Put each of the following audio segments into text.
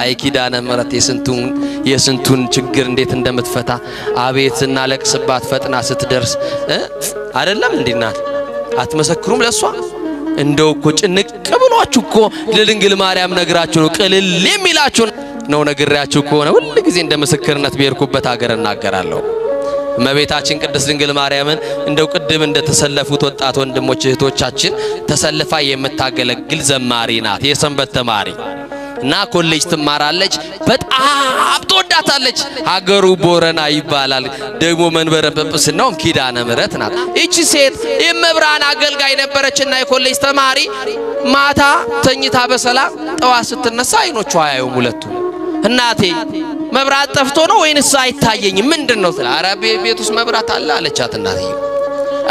አይ ኪዳነ ምሕረት የስንቱን ችግር እንዴት እንደምትፈታ አቤት እናለቅስባት ፈጥና ስትደርስ አይደለም እንዲናት አትመሰክሩም ለሷ እንደው እኮ ጭንቅ ብሏችሁ እኮ ለድንግል ማርያም ነግራችሁ ነው ቅልል የሚላችሁ ነው ነግራችሁ ከሆነ ሁሉ ጊዜ እንደ ምስክርነት በርኩበት ሀገር እናገራለሁ እመቤታችን ቅድስት ድንግል ማርያምን እንደው ቅድም እንደተሰለፉት ወጣት ወንድሞች እህቶቻችን ተሰልፋ የምታገለግል ዘማሪ ናት የሰንበት ተማሪ እና ኮሌጅ ትማራለች በጣም ተወዳታለች ሀገሩ ቦረና ይባላል ደግሞ መንበረ ጵጵስናው ኪዳነ ምሕረት ናት እቺ ሴት የመብራን አገልጋይ ነበረችና የኮሌጅ ተማሪ ማታ ተኝታ በሰላም ጠዋት ስትነሳ አይኖቿ አያዩም ሁለቱ እናቴ መብራት ጠፍቶ ነው ወይንስ አይታየኝም ምንድነው ስለ አረብ ቤት ውስጥ መብራት አለ አለቻት እናቴ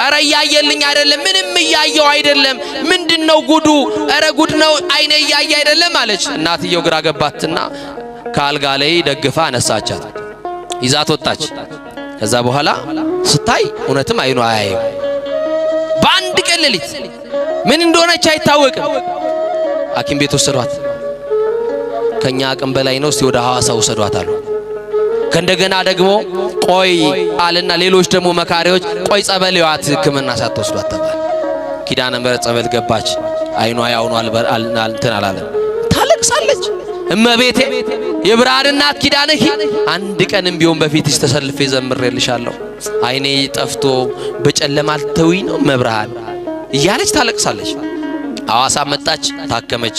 አረ ያየልኝ አይደለም ምንም ያየው አይደለም ምንድነው ጉዱ አረ ጉድ ነው አይኔ ያየ አይደለም አለች እናትየው ግራ ገባትና ካልጋ ላይ ደግፋ አነሳቻት ይዛት ወጣች ከዛ በኋላ ስታይ እውነትም አይኑ አያየም ባንድ ቀለሊት ምን እንደሆነች አይታወቅም ሐኪም ቤት ወሰዷት ከኛ አቅም በላይ ነው እስቲ ወደ ሐዋሳ ወሰዷት አሉ ከእንደገና ደግሞ ቆይ አለና ሌሎች ደግሞ መካሪዎች ቆይ ጸበልዋት ህክምና ሳትወስዷት ተባለ ኪዳነ ምሕረት ጸበል ገባች አይኗ ያውኑ እንትን አላለም ታለቅሳለች እመቤቴ የብርሃን እናት ኪዳነኪ አንድ ቀንም ቢሆን በፊትሽ ተሰልፌ ዘምሬልሻለሁ አይኔ ጠፍቶ በጨለማ አልተውኝ ነው መብርሃን እያለች ታለቅሳለች ሐዋሳ መጣች ታከመች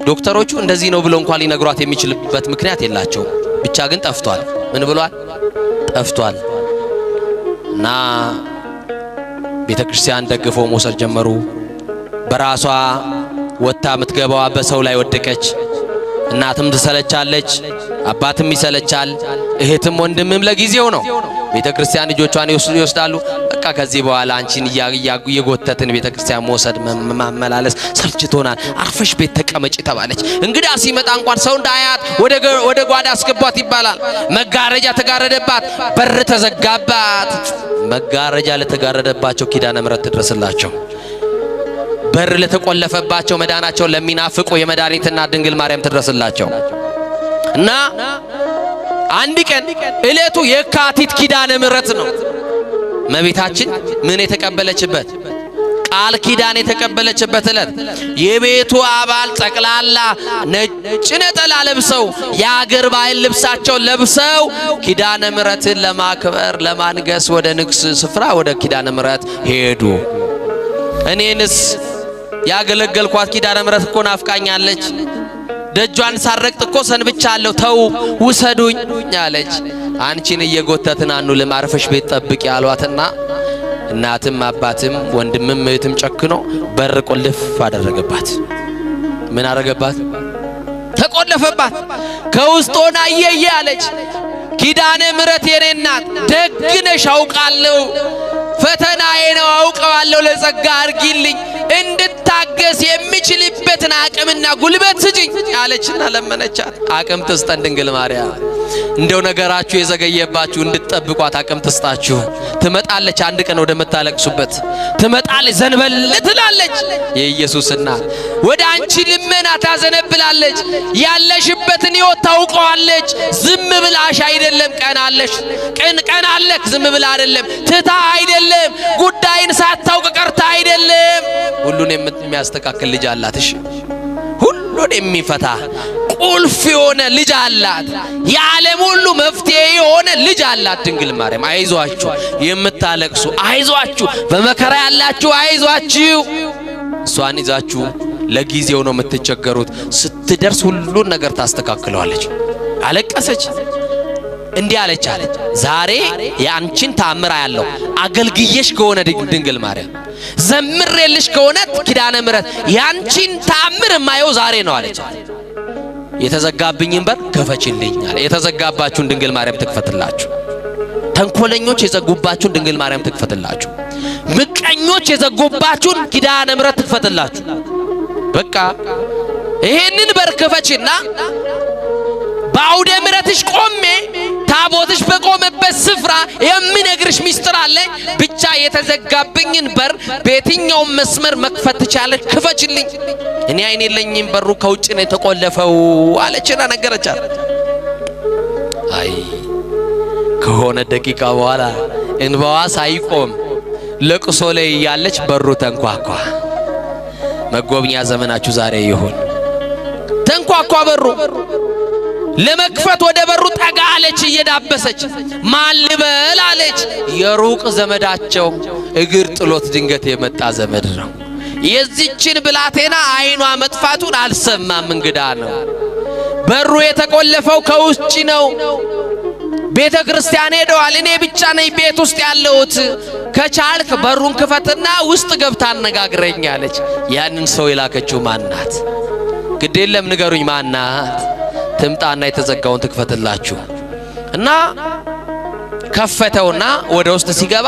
ዶክተሮቹ እንደዚህ ነው ብለው እንኳን ሊነግሯት የሚችልበት ምክንያት የላቸው ብቻ ግን ጠፍቷል ምን ብሏል ጠፍቷል እና ቤተክርስቲያን ደግፈው መውሰድ ጀመሩ በራሷ ወጣ ምትገባዋ በሰው ላይ ወደቀች እናትም ትሰለቻለች አባትም ይሰለቻል እህትም ወንድምም ለጊዜው ነው ቤተክርስቲያን ልጆቿን ይወስዳሉ በቃ ከዚህ በኋላ አንቺን የጎተትን ቤተክርስቲያን መውሰድ ማመላለስ ሰልችቶናል አርፈሽ ቤት ተቀመጪ ተባለች እንግዳ ሲመጣ እንኳን ሰው እንዳያት ወደ ጓዳ አስገቧት ይባላል መጋረጃ ተጋረደባት በር ተዘጋባት መጋረጃ ለተጋረደባቸው ኪዳነ ምሕረት ትድረስላቸው በር ለተቆለፈባቸው መዳናቸው ለሚናፍቁ የመድኃኒትና ድንግል ማርያም ትድረስላቸው እና አንድ ቀን እለቱ የካቲት ኪዳነ ምሕረት ነው እመቤታችን ምን የተቀበለችበት ቃል ኪዳን የተቀበለችበት እለት የቤቱ አባል ጠቅላላ ነጭ ነጠላ ለብሰው የአገር ባህል ልብሳቸው ለብሰው ኪዳነ ምሕረትን ለማክበር ለማንገስ ወደ ንግስ ስፍራ ወደ ኪዳነ ምሕረት ሄዱ እኔንስ ያገለገልኳት ኪዳነ ምሕረት እኮ ናፍቃኛለች ደጇን ሳረቅጥ እኮ ሰንብቻለሁ ተው ውሰዱኝ አለች አንቺን እየጎተትን አንውልም አርፈሽ ቤት ጠብቂ ያሏትና እናትም አባትም ወንድምም እህትም ጨክኖ በር ቆልፍ አደረገባት ምን አደረገባት ተቆለፈባት ከውስጥ ሆና አለች ኪዳነ ምሕረት የኔ እናት ደግነሽ አውቃለሁ ፈተናዬ ነው አውቀዋለሁ ለጸጋ አርጊልኝ እንድታገስ የሚችልበትን አቅምና ጉልበት ስጪኝ አለችና ለመነቻት አቅም ትስጠን ድንግል ማርያም እንደው ነገራችሁ የዘገየባችሁ እንድትጠብቋት አቅም ትስጣችሁ ትመጣለች አንድ ቀን ወደ መታለቅሱበት ትመጣለች ዘንበል ትላለች የኢየሱስ እናት ወደ አንቺ ልመና ታዘነብላለች ያለሽበትን ሕይወት ታውቀዋለች ዝም ብላሽ አይደለም ቀናለሽ ቀናለክ ዝም ብላ አይደለም ትታ አይደለም ጉዳይን ሳታውቅ ቀርታ አይደለም ሁሉን የሚያስተካክል ልጅ አላት እሺ ሁሉን የሚፈታ ቁልፍ የሆነ ልጅ አላት የዓለም ሁሉ መፍትሄ የሆነ ልጅ አላት ድንግል ማርያም አይዟችሁ የምታለቅሱ አይዟችሁ በመከራ ያላችሁ አይዟችሁ እሷን ይዛችሁ ለጊዜው ነው የምትቸገሩት ስትደርስ ሁሉን ነገር ታስተካክለዋለች አለቀሰች እንዲህ አለች ዛሬ ያንቺን ታምራ ያለው አገልግየሽ ከሆነ ድንግል ማርያም ዘምሬልሽ ከሆነ ኪዳነ ምሕረት ያንቺን ታምር ማየው ዛሬ ነው አለች የተዘጋብኝን በር ከፈችልኝ አለ የተዘጋባችሁን ድንግል ማርያም ትክፈትላችሁ ተንኮለኞች የዘጉባችሁን ድንግል ማርያም ትክፈትላችሁ ምቀኞች የዘጉባችሁን ኪዳነ ምሕረት ትክፈትላችሁ በቃ ይሄንን በር ከፈችና ባውደ ምሕረትሽ ቆሜ ታቦትሽ በቆመበት ስፍራ የሚነግርሽ ሚስጥር አለ። ብቻ የተዘጋብኝን በር በየትኛው መስመር መክፈት ትቻለሽ? ክፈችልኝ። እኔ አይኔ የለኝም፣ በሩ ከውጭ ነው የተቆለፈው አለችና ነገረቻት። አይ ከሆነ ደቂቃ በኋላ እንባዋ ሳይቆም ለቅሶ ላይ ያለች በሩ ተንኳኳ። መጎብኛ ዘመናችሁ ዛሬ ይሁን። ተንኳኳ በሩ። ለመክፈት ወደ በሩ ጠጋ አለች እየዳበሰች። ማን ልበል አለች። የሩቅ ዘመዳቸው እግር ጥሎት ድንገት የመጣ ዘመድ ነው። የዚችን ብላቴና አይኗ መጥፋቱን አልሰማም፣ እንግዳ ነው። በሩ የተቆለፈው ከውጭ ነው። ቤተ ክርስቲያን ሄደዋል። እኔ ብቻ ነኝ ቤት ውስጥ ያለሁት። ከቻልክ በሩን ክፈትና ውስጥ ገብታ አነጋግረኝ አለች። ያንን ሰው የላከችው ማናት? ግድ የለም ንገሩኝ ማናት? ትምጣና የተዘጋውን ትክፈትላችሁ። እና ከፈተውና ወደ ውስጥ ሲገባ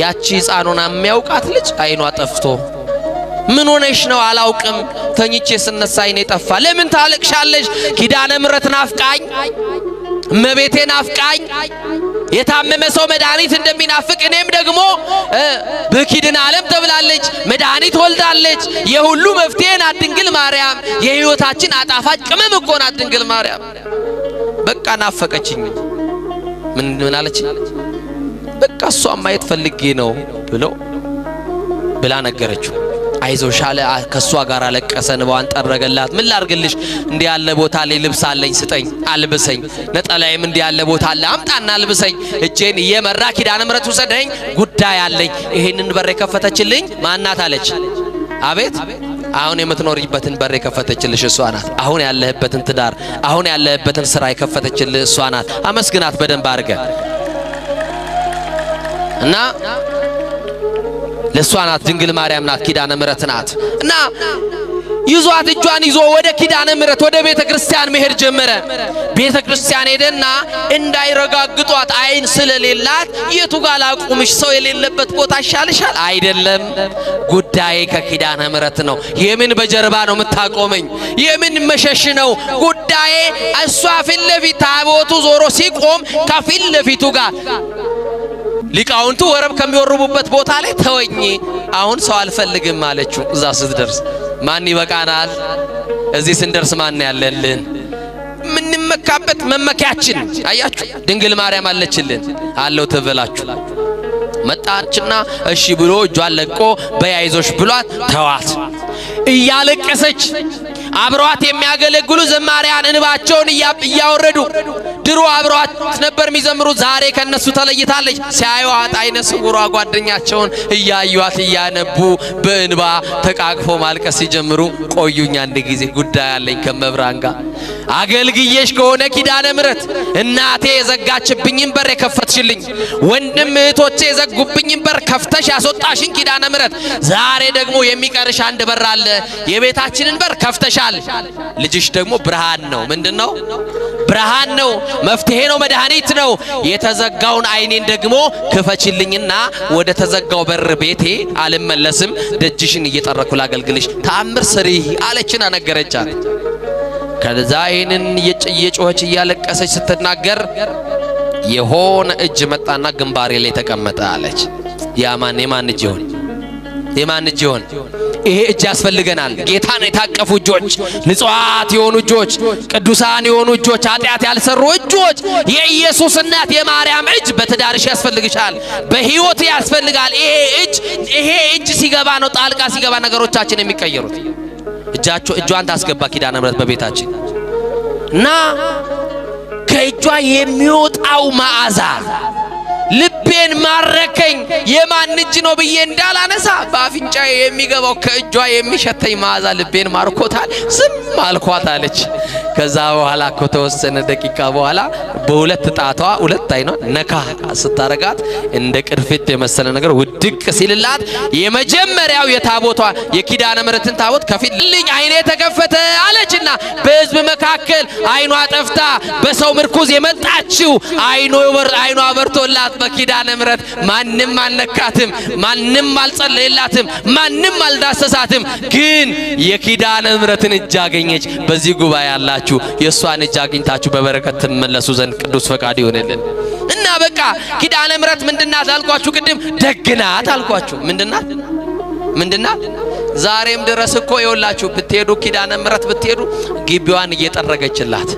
ያቺ ሕፃኑን የሚያውቃት ልጅ አይኗ ጠፍቶ ምን ሆነሽ ነው? አላውቅም፣ ተኝቼ ስነሳ አይኔ ጠፋ። ለምን ታለቅሻለሽ? ኪዳነ ምሕረት ናፍቃኝ፣ እመቤቴ ናፍቃኝ። የታመመ ሰው መድኃኒት እንደሚናፍቅ እኔም ደግሞ በኪድን ዓለም ተብላለች፣ መድኃኒት ወልዳለች። የሁሉ መፍትሄ ናት ድንግል ማርያም። የሕይወታችን አጣፋጭ ቅመም እኮ ናት ድንግል ማርያም። በቃ ናፈቀችኝ። ምን አለች? በቃ እሷን ማየት ፈልጌ ነው ብላ ነገረችው። አይዞሽ አለ። ከሷ ጋር አለቀሰ፣ እንባዋን ጠረገላት። ምን ላርግልሽ? እንዲህ ያለ ቦታ ላይ ልብስ አለኝ፣ ስጠኝ፣ አልብሰኝ። ነጠላዬም እንዲህ ያለ ቦታ አለ፣ አምጣና አልብሰኝ። እጄን እየመራ ኪዳነ ምሕረት ውሰደኝ፣ ጉዳይ አለኝ። ይሄንን በር የከፈተችልኝ ማናት አለች። አቤት! አሁን የምትኖርበትን በር የከፈተችልሽ እሷ ናት። አሁን ያለህበትን ትዳር፣ አሁን ያለህበትን ስራ የከፈተችልህ እሷ ናት። አመስግናት በደንብ አድርገ እና ለሷ ናት ድንግል ማርያም ናት፣ ኪዳነ ምሕረት ናት። እና ይዟት እጇን ይዞ ወደ ኪዳነ ምሕረት ወደ ቤተ ክርስቲያን መሄድ ጀመረ። ቤተ ክርስቲያን ሄደና እንዳይረጋግጧት አይን ስለሌላት የቱ ጋር ላቁምሽ? ሰው የሌለበት ቦታ ይሻልሻል? አይደለም፣ ጉዳዬ ከኪዳነ ምሕረት ነው። የምን በጀርባ ነው የምታቆመኝ? የምን መሸሽ ነው? ጉዳዬ እሷ ፊት ለፊት ታቦቱ ዞሮ ሲቆም ከፊት ለፊቱ ጋር ሊቃውንቱ ወረብ ከሚወርቡበት ቦታ ላይ ተወኝ፣ አሁን ሰው አልፈልግም አለችው። እዛ ስትደርስ ማን ይበቃናል? እዚህ ስንደርስ ማን ያለልን? ምንመካበት መመኪያችን አያችሁ፣ ድንግል ማርያም አለችልን። አለው ትበላችሁ። መጣችና እሺ ብሎ እጇን ለቆ በያይዞሽ ብሏት ተዋት። እያለቀሰች አብሯት የሚያገለግሉ ዘማሪያን እንባቸውን እያወረዱ ድሮ አብሯት ነበር የሚዘምሩ፣ ዛሬ ከነሱ ተለይታለች። ሲያዩዋት አይነ ስውሯ ጓደኛቸውን እያዩዋት እያነቡ በእንባ ተቃቅፎ ማልቀስ ሲጀምሩ ቆዩኝ አንድ ጊዜ ጉዳይ አለኝ ከመብራን ጋር አገልግዬሽ ከሆነ ኪዳነ ምሕረት እናቴ የዘጋችብኝን በር የከፈትሽልኝ፣ ወንድም እህቶቼ የዘጉብኝን በር ከፍተሽ ያስወጣሽን ኪዳነ ምሕረት ዛሬ ደግሞ የሚቀርሽ አንድ በር አለ። የቤታችንን በር ከፍተሻል። ልጅሽ ደግሞ ብርሃን ነው። ምንድነው? ብርሃን ነው፣ መፍትሄ ነው፣ መድኃኒት ነው። የተዘጋውን አይኔን ደግሞ ክፈችልኝና ወደ ተዘጋው በር ቤቴ አልመለስም፣ ደጅሽን እየጠረኩ ላገልግልሽ፣ ተአምር ስሪ አለችና ነገረቻት። ከዛ ይህንን እየጮኸች እያለቀሰች ስትናገር የሆነ እጅ መጣና ግንባሬ ላይ ተቀመጠ አለች። ያማን የማን እጅ ይሆን? የማን እጅ ይሆን? ይሄ እጅ ያስፈልገናል። ጌታን የታቀፉ እጆች፣ ንጹሃት የሆኑ እጆች፣ ቅዱሳን የሆኑ እጆች፣ ኃጢአት ያልሰሩ እጆች፣ የኢየሱስ እናት የማርያም እጅ በትዳርሽ ያስፈልግሻል፣ በህይወት ያስፈልጋል። ይሄ እጅ ሲገባ ነው ጣልቃ ሲገባ ነገሮቻችን የሚቀየሩት። እጇን ታስገባ ኪዳነ ምሕረት በቤታችን እና ከእጇ የሚወጣው መዓዛ ልቤን ማረከኝ። የማን እጅ ነው ብዬ እንዳላነሳ በአፍንጫዬ የሚገባው ከእጇ የሚሸተኝ መዓዛ ልቤን ማርኮታል። ዝም አልኳት አለች። ከዛ በኋላ ከተወሰነ ደቂቃ በኋላ በሁለት ጣቷ ሁለት አይኗ ነካ ስታረጋት እንደ ቅርፊት የመሰለ ነገር ውድቅ ሲልላት የመጀመሪያው የታቦቷ የኪዳነ ምሕረትን ታቦት ከፊልኝ አይኔ ተከፈተ አለችና በሕዝብ መካከል አይኗ ጠፍታ በሰው ምርኩዝ የመጣችው አይኗ በርቶላት በኪዳነ ምሕረት ማንም አልነካትም፣ ማንም አልጸለየላትም፣ ማንም አልዳሰሳትም። ግን የኪዳነ ምሕረትን እጅ አገኘች። በዚህ ጉባኤ ያላችሁ የእሷን እጅ አግኝታችሁ በበረከት ትመለሱ ዘንድ ቅዱስ ፈቃድ ይሆንልን እና በቃ ኪዳነ ምሕረት ምንድናት አልኳችሁ? ቅድም ደግናት አልኳችሁ። ምንድናት? ዛሬም ድረስ እኮ ይወላችሁ ብትሄዱ ኪዳነ ምሕረት ብትሄዱ ግቢዋን እየጠረገችላት